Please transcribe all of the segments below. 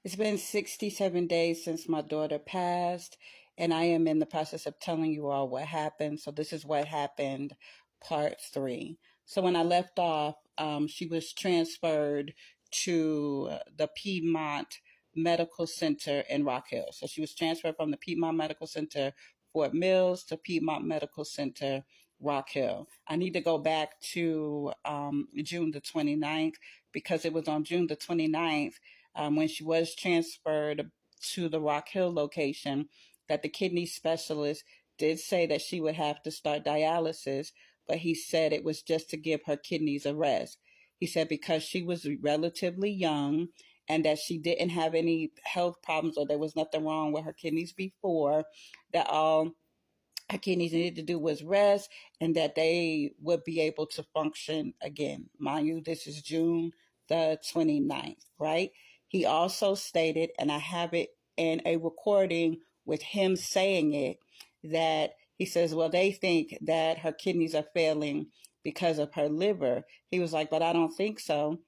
It's been 67 days since my daughter passed, and I am in the process of telling you all what happened. So, this is what happened, part three. So, when I left off, she was transferred to the Piedmont Medical Center in Rock Hill. So, she was transferred from the Piedmont Medical Center, Fort Mills, to Piedmont Medical Center, Rock Hill. I need to go back to June the 29th because it was on June the 29th when she was transferred to the Rock Hill location, that the kidney specialist did say that she would have to start dialysis, but he said it was just to give her kidneys a rest. He said because she was relatively young and that she didn't have any health problems or there was nothing wrong with her kidneys before, that all her kidneys needed to do was rest and that they would be able to function again. Mind you, this is June the 29th, right? He also stated, and I have it in a recording with him saying it, that he says, well, they think that her kidneys are failing because of her liver. He was like, but I don't think so.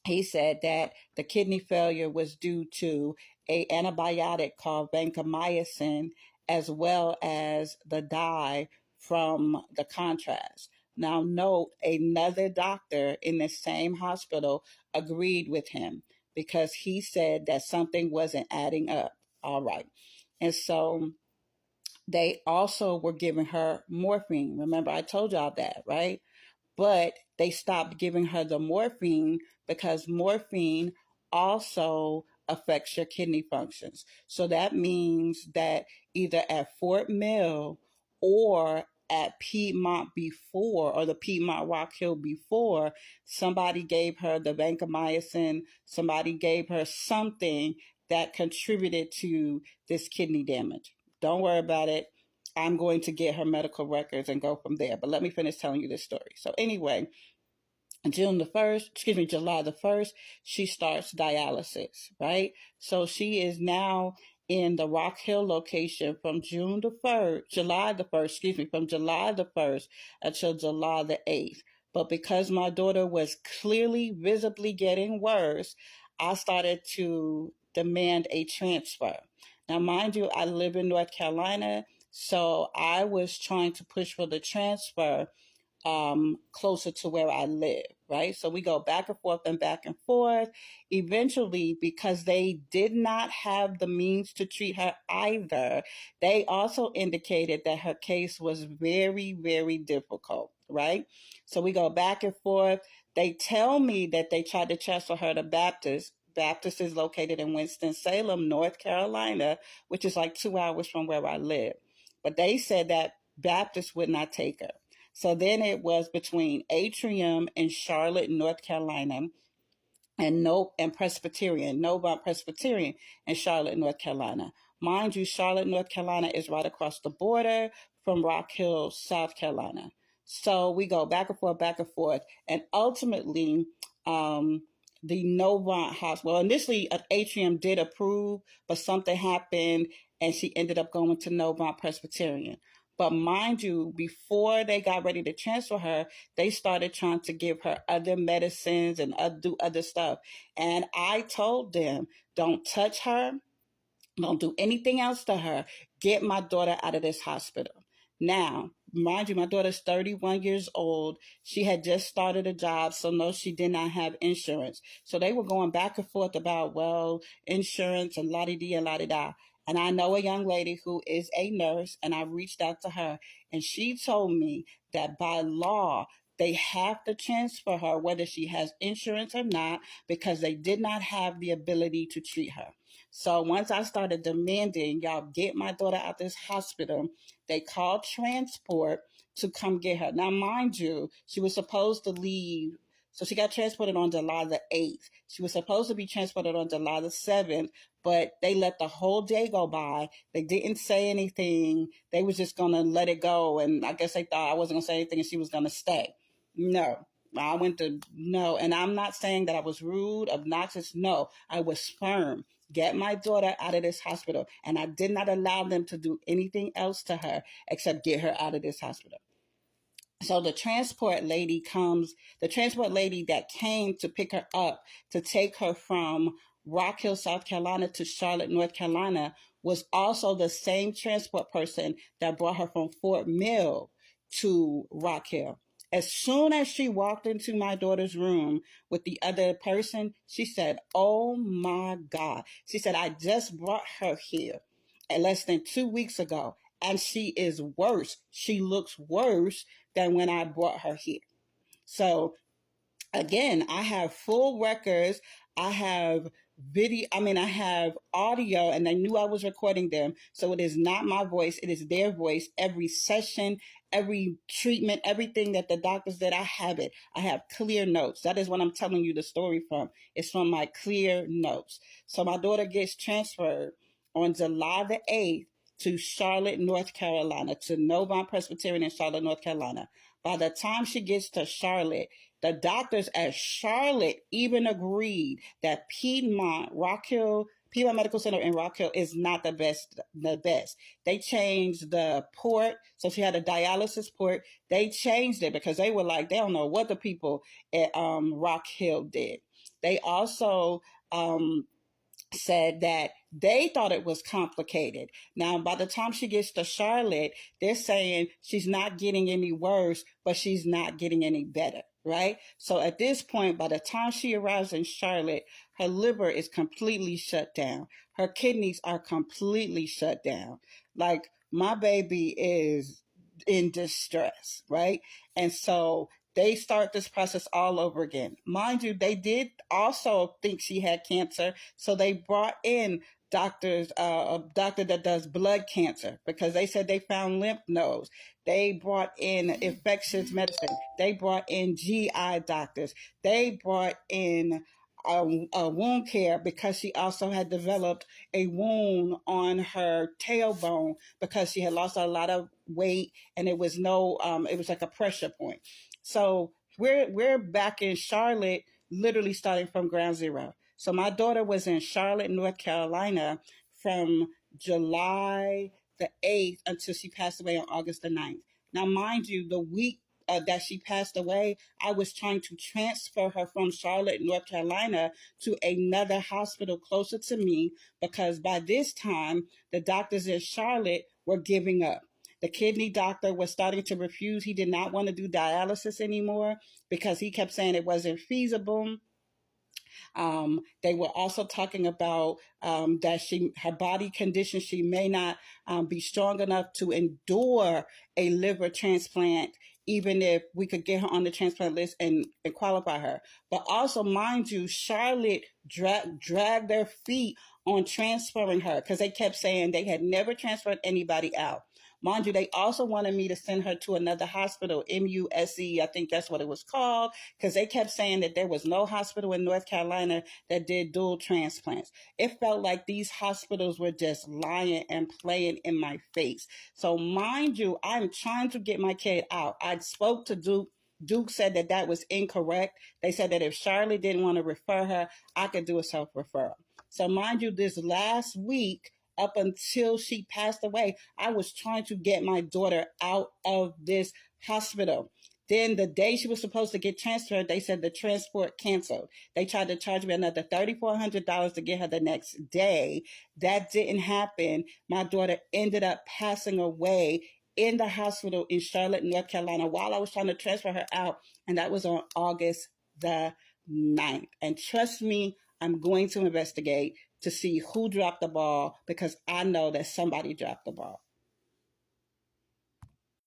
He said that the kidney failure was due to a antibiotic called vancomycin as well as the dye from the contrast. Now, note another doctor in the same hospital agreed with him because he said that something wasn't adding up. All right. And so they also were giving her morphine. Remember, I told y'all that, right? But they stopped giving her the morphine because morphine also affects your kidney functions. So that means that either at Fort Mill or at Piedmont before, or the Piedmont Rock Hill before, somebody gave her the vancomycin, somebody gave her something that contributed to this kidney damage. Don't worry about it. I'm going to get her medical records and go from there. But let me finish telling you this story. So anyway, July the 1st, she starts dialysis, right? So she is now in the Rock Hill location from from July the 1st until July the 8th. But because my daughter was clearly visibly getting worse, I started to demand a transfer. Now, mind you, I live in North Carolina, so I was trying to push for the transfer closer to where I live, right? So we go back and forth and back and forth. Eventually, because they did not have the means to treat her either, they also indicated that her case was very, very difficult, right? So we go back and forth. They tell me that they tried to transfer her to Baptist. Baptist is located in Winston-Salem, North Carolina, which is like 2 hours from where I live. But they said that Baptist would not take her. So then it was between Atrium in Charlotte, North Carolina, and Presbyterian, Novant Presbyterian in Charlotte, North Carolina. Mind you, Charlotte, North Carolina is right across the border from Rock Hill, South Carolina. So we go back and forth, and ultimately, the Novant Hospital. Well, initially, Atrium did approve, but something happened, and she ended up going to Novant Presbyterian. But mind you, before they got ready to transfer her, they started trying to give her other medicines and do other stuff. And I told them, don't touch her. Don't do anything else to her. Get my daughter out of this hospital. Now, mind you, my daughter's 31 years old. She had just started a job, so no, she did not have insurance. So they were going back and forth about, well, insurance and la-di-di and la-di-da. And I know a young lady who is a nurse, and I reached out to her, and she told me that by law, they have to transfer her whether she has insurance or not because they did not have the ability to treat her. So once I started demanding, y'all get my daughter out this hospital, they called transport to come get her. Now, mind you, she was supposed to leave. So she got transported on July the 8th. She was supposed to be transported on July the 7th, but they let the whole day go by. They didn't say anything. They was just going to let it go. And I guess they thought I wasn't going to say anything and she was going to stay. No, I went to no. And I'm not saying that I was rude, obnoxious. No, I was firm. Get my daughter out of this hospital. And I did not allow them to do anything else to her except get her out of this hospital. So the transport lady that came to pick her up to take her from Rock Hill, South Carolina to Charlotte, North Carolina was also the same transport person that brought her from Fort Mill to Rock Hill. As soon as she walked into my daughter's room with the other person, she said, "Oh my God." She said, "I just brought her here less than 2 weeks ago, and she is worse. She looks worse than when I brought her here." So again, I have full records. I have video, I have audio, and I knew I was recording them. So it is not my voice, it is their voice. Every session, every treatment, everything that the doctors did, I have it. I have clear notes. That is what I'm telling you the story from. It's from my clear notes. So my daughter gets transferred on July the 8th to Charlotte, North Carolina, to Novant Presbyterian in Charlotte, North Carolina. By the time she gets to Charlotte, the doctors at Charlotte even agreed that Piedmont Medical Center in Rock Hill is not the best. They changed the port, so she had a dialysis port. They changed it because they were like, they don't know what the people at Rock Hill did. They also said that they thought it was complicated. Now, by the time she gets to Charlotte, they're saying she's not getting any worse, but she's not getting any better, right? So at this point, by the time she arrives in Charlotte, her liver is completely shut down. Her kidneys are completely shut down. Like, my baby is in distress, right? And so they start this process all over again. Mind you, they did also think she had cancer, so they brought in a doctor that does blood cancer because they said they found lymph nodes. They brought in infectious medicine. They brought in GI doctors. They brought in a wound care because she also had developed a wound on her tailbone because she had lost a lot of weight and it was it was like a pressure point. So we're back in Charlotte, literally starting from ground zero. So my daughter was in Charlotte, North Carolina from July the 8th until she passed away on August the 9th. Now, mind you, the week that she passed away, I was trying to transfer her from Charlotte, North Carolina to another hospital closer to me because by this time, the doctors in Charlotte were giving up. The kidney doctor was starting to refuse. He did not want to do dialysis anymore because he kept saying it wasn't feasible. They were also talking about that her body condition, she may not be strong enough to endure a liver transplant, even if we could get her on the transplant list and qualify her. But also, mind you, Charlotte dragged their feet on transferring her because they kept saying they had never transferred anybody out. Mind you, they also wanted me to send her to another hospital, MUSC, I think that's what it was called, because they kept saying that there was no hospital in North Carolina that did dual transplants. It felt like these hospitals were just lying and playing in my face. So mind you, I'm trying to get my kid out. I spoke to Duke. Duke said that that was incorrect. They said that if Charlotte didn't want to refer her, I could do a self-referral. So mind you, this last week, up until she passed away, I was trying to get my daughter out of this hospital. Then the day she was supposed to get transferred, they said the transport canceled. They tried to charge me another $3,400 to get her the next day. That didn't happen. My daughter ended up passing away in the hospital in Charlotte, North Carolina, while I was trying to transfer her out. And that was on August the 9th. And trust me, I'm going to investigate to see who dropped the ball because I know that somebody dropped the ball.